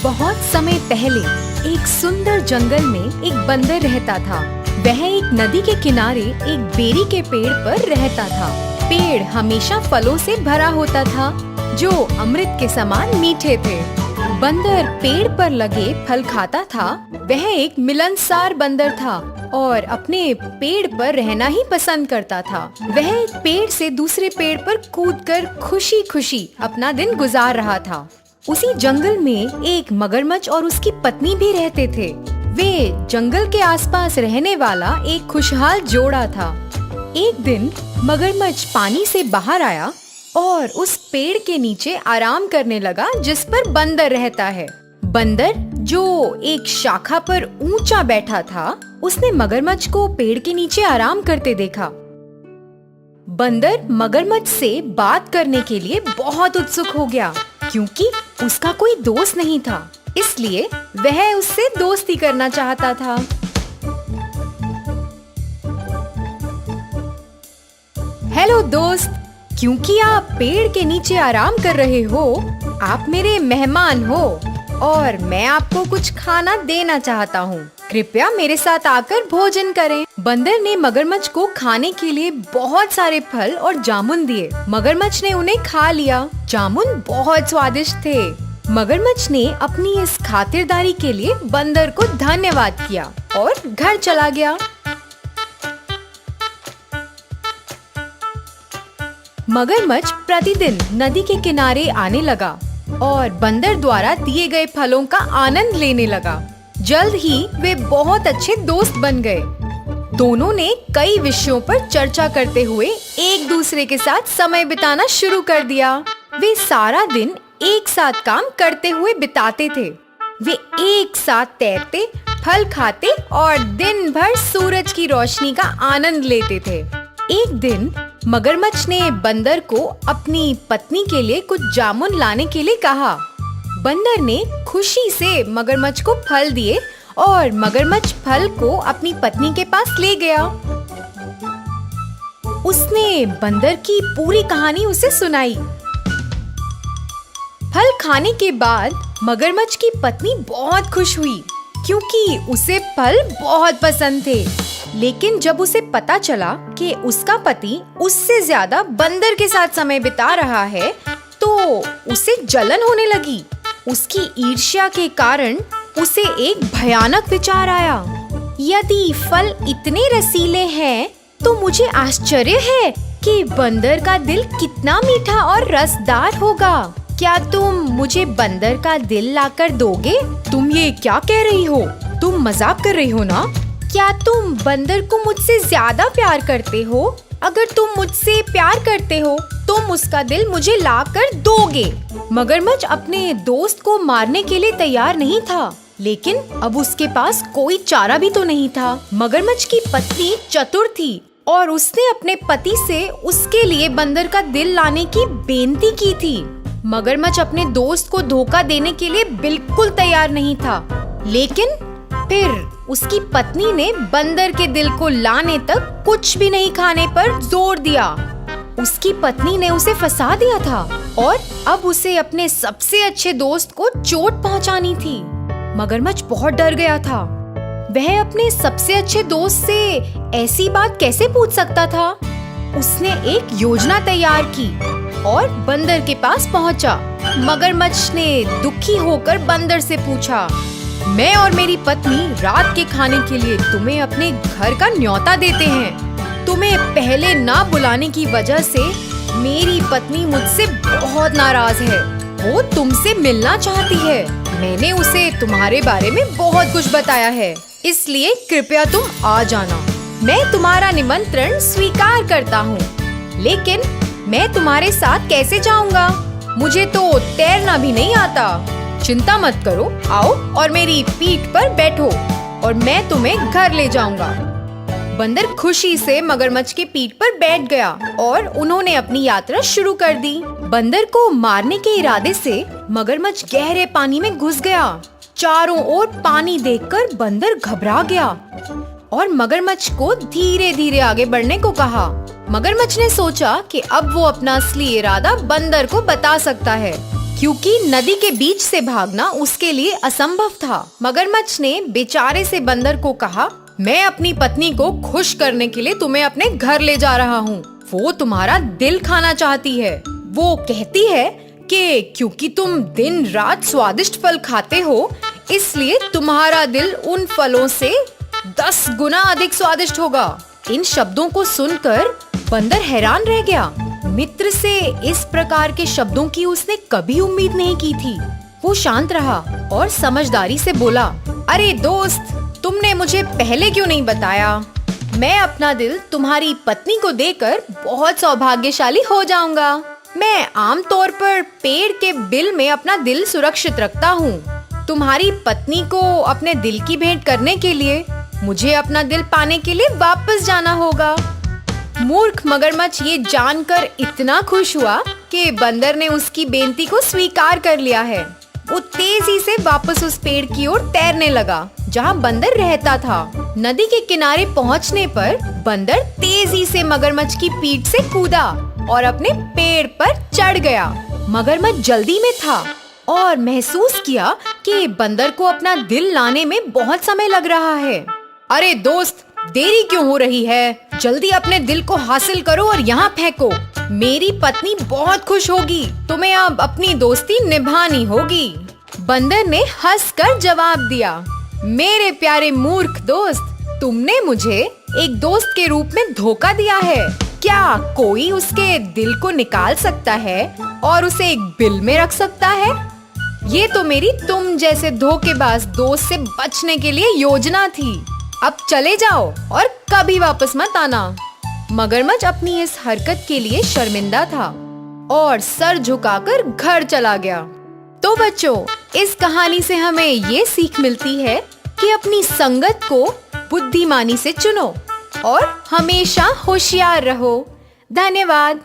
बहुत समय पहले एक सुंदर जंगल में एक बंदर रहता था। वह एक नदी के किनारे एक बेरी के पेड़ पर रहता था। पेड़ हमेशा फलों से भरा होता था जो अमृत के समान मीठे थे। बंदर पेड़ पर लगे फल खाता था। वह एक मिलनसार बंदर था और अपने पेड़ पर रहना ही पसंद करता था। वह एक पेड़ से दूसरे पेड़ पर कूदकर खुशी खुशी अपना दिन गुजार रहा था। उसी जंगल में एक मगरमच्छ और उसकी पत्नी भी रहते थे। वे जंगल के आसपास रहने वाला एक खुशहाल जोड़ा था। एक दिन मगरमच्छ पानी से बाहर आया और उस पेड़ के नीचे आराम करने लगा जिस पर बंदर रहता है। बंदर जो एक शाखा पर ऊंचा बैठा था, उसने मगरमच्छ को पेड़ के नीचे आराम करते देखा। बंदर मगरमच्छ से बात करने के लिए बहुत उत्सुक हो गया क्योंकि उसका कोई दोस्त नहीं था, इसलिए वह उससे दोस्ती करना चाहता था। हेलो दोस्त, क्योंकि आप पेड़ के नीचे आराम कर रहे हो, आप मेरे मेहमान हो और मैं आपको कुछ खाना देना चाहता हूँ। कृपया मेरे साथ आकर भोजन करें। बंदर ने मगरमच्छ को खाने के लिए बहुत सारे फल और जामुन दिए। मगरमच्छ ने उन्हें खा लिया। जामुन बहुत स्वादिष्ट थे। मगरमच्छ ने अपनी इस खातिरदारी के लिए बंदर को धन्यवाद किया और घर चला गया। मगरमच्छ प्रतिदिन नदी के किनारे आने लगा और बंदर द्वारा दिए गए फलों का आनंद लेने लगा। जल्द ही वे बहुत अच्छे दोस्त बन गए। दोनों ने कई विषयों पर चर्चा करते हुए एक दूसरे के साथ समय बिताना शुरू कर दिया। वे सारा दिन एक साथ काम करते हुए बिताते थे। वे एक साथ तैरते, फल खाते और दिन भर सूरज की रोशनी का आनंद लेते थे। एक दिन मगरमच्छ ने बंदर को अपनी पत्नी के लिए कुछ जामुन लाने के लिए कहा। बंदर ने खुशी से मगरमच्छ को फल दिए और मगरमच्छ फल को अपनी पत्नी के पास ले गया। उसने बंदर की पूरी कहानी उसे सुनाई। फल खाने के बाद मगरमच्छ की पत्नी बहुत खुश हुई क्योंकि उसे फल बहुत पसंद थे। लेकिन जब उसे पता चला कि उसका पति उससे ज्यादा बंदर के साथ समय बिता रहा है, तो उसे जलन होने लगी। उसकी ईर्ष्या के कारण उसे एक भयानक विचार आया। यदि फल इतने रसीले हैं, तो मुझे आश्चर्य है कि बंदर का दिल कितना मीठा और रसदार होगा। क्या तुम मुझे बंदर का दिल लाकर दोगे? तुम ये क्या कह रही हो? तुम मजाक कर रही हो ना? क्या तुम बंदर को मुझसे ज्यादा प्यार करते हो? अगर तुम मुझसे प्यार करते हो, तुम उसका दिल मुझे लाकर दोगे। मगरमच्छ अपने दोस्त को मारने के लिए तैयार नहीं था, लेकिन अब उसके पास कोई चारा भी तो नहीं था। मगरमच्छ की पत्नी चतुर थी और उसने अपने पति से उसके लिए बंदर का दिल लाने की बेनती की थी। मगरमच्छ अपने दोस्त को धोखा देने के लिए बिल्कुल तैयार नहीं था, लेकिन फिर उसकी पत्नी ने बंदर के दिल को लाने तक कुछ भी नहीं खाने पर जोर दिया। उसकी पत्नी ने उसे फंसा दिया था और अब उसे अपने सबसे अच्छे दोस्त को चोट पहुंचानी थी। मगरमच्छ बहुत डर गया था। वह अपने सबसे अच्छे दोस्त से ऐसी बात कैसे पूछ सकता था? उसने एक योजना तैयार की और बंदर के पास पहुंचा। मगरमच्छ ने दुखी होकर बंदर से पूछा, मैं और मेरी पत्नी रात के खाने के लिए तुम्हें अपने घर का न्योता देते हैं। तुम्हें पहले ना बुलाने की वजह से मेरी पत्नी मुझसे बहुत नाराज है। वो तुमसे मिलना चाहती है। मैंने उसे तुम्हारे बारे में बहुत कुछ बताया है, इसलिए कृपया तुम आ जाना। मैं तुम्हारा निमंत्रण स्वीकार करता हूँ, लेकिन मैं तुम्हारे साथ कैसे जाऊँगा? मुझे तो तैरना भी नहीं आता। चिंता मत करो, आओ और मेरी पीठ पर बैठो और मैं तुम्हें घर ले जाऊंगा। बंदर खुशी से मगरमच्छ की पीठ पर बैठ गया और उन्होंने अपनी यात्रा शुरू कर दी। बंदर को मारने के इरादे से मगरमच्छ गहरे पानी में घुस गया। चारों ओर पानी देखकर बंदर घबरा गया और मगरमच्छ को धीरे धीरे आगे बढ़ने को कहा। मगरमच्छ ने सोचा कि अब वो अपना असली इरादा बंदर को बता सकता है, क्योंकि नदी के बीच से भागना उसके लिए असंभव था। मगरमच्छ ने बेचारे से बंदर को कहा, मैं अपनी पत्नी को खुश करने के लिए तुम्हें अपने घर ले जा रहा हूँ। वो तुम्हारा दिल खाना चाहती है। वो कहती है कि क्योंकि तुम दिन रात स्वादिष्ट फल खाते हो, इसलिए तुम्हारा दिल उन फलों से 10 गुना अधिक स्वादिष्ट होगा। इन शब्दों को सुनकर बंदर हैरान रह गया। मित्र से इस प्रकार के शब्दों की उसने कभी उम्मीद नहीं की थी। वो शांत रहा और समझदारी से बोला, अरे दोस्त, तुमने मुझे पहले क्यों नहीं बताया? मैं अपना दिल तुम्हारी पत्नी को देकर बहुत सौभाग्यशाली हो जाऊंगा। मैं आमतौर पर पेड़ के बिल में अपना दिल सुरक्षित रखता हूँ। तुम्हारी पत्नी को अपने दिल की भेंट करने के लिए मुझे अपना दिल पाने के लिए वापस जाना होगा। मूर्ख मगरमच्छ ये जानकर इतना खुश हुआ कि बंदर ने उसकी बेनती को स्वीकार कर लिया है। वो तेजी से वापस उस पेड़ की ओर तैरने लगा जहाँ बंदर रहता था। नदी के किनारे पहुँचने पर बंदर तेजी से मगरमच्छ की पीठ से कूदा और अपने पेड़ पर चढ़ गया। मगरमच्छ जल्दी में था और महसूस किया कि बंदर को अपना दिल लाने में बहुत समय लग रहा है। अरे दोस्त, देरी क्यों हो रही है? जल्दी अपने दिल को हासिल करो और यहाँ फेंको। मेरी पत्नी बहुत खुश होगी। तुम्हें अब अपनी दोस्ती निभानी होगी। बंदर ने हंसकर जवाब दिया, मेरे प्यारे मूर्ख दोस्त, तुमने मुझे एक दोस्त के रूप में धोखा दिया है। क्या कोई उसके दिल को निकाल सकता है और उसे एक बिल में रख सकता है? ये तो मेरी तुम जैसे धोखेबाज दोस्त से बचने के लिए योजना थी। अब चले जाओ और कभी वापस मत आना। मगरमच्छ अपनी इस हरकत के लिए शर्मिंदा था और सर झुकाकर घर चला गया। तो बच्चों, इस कहानी से हमें ये सीख मिलती है कि अपनी संगत को बुद्धिमानी से चुनो और हमेशा होशियार रहो। धन्यवाद।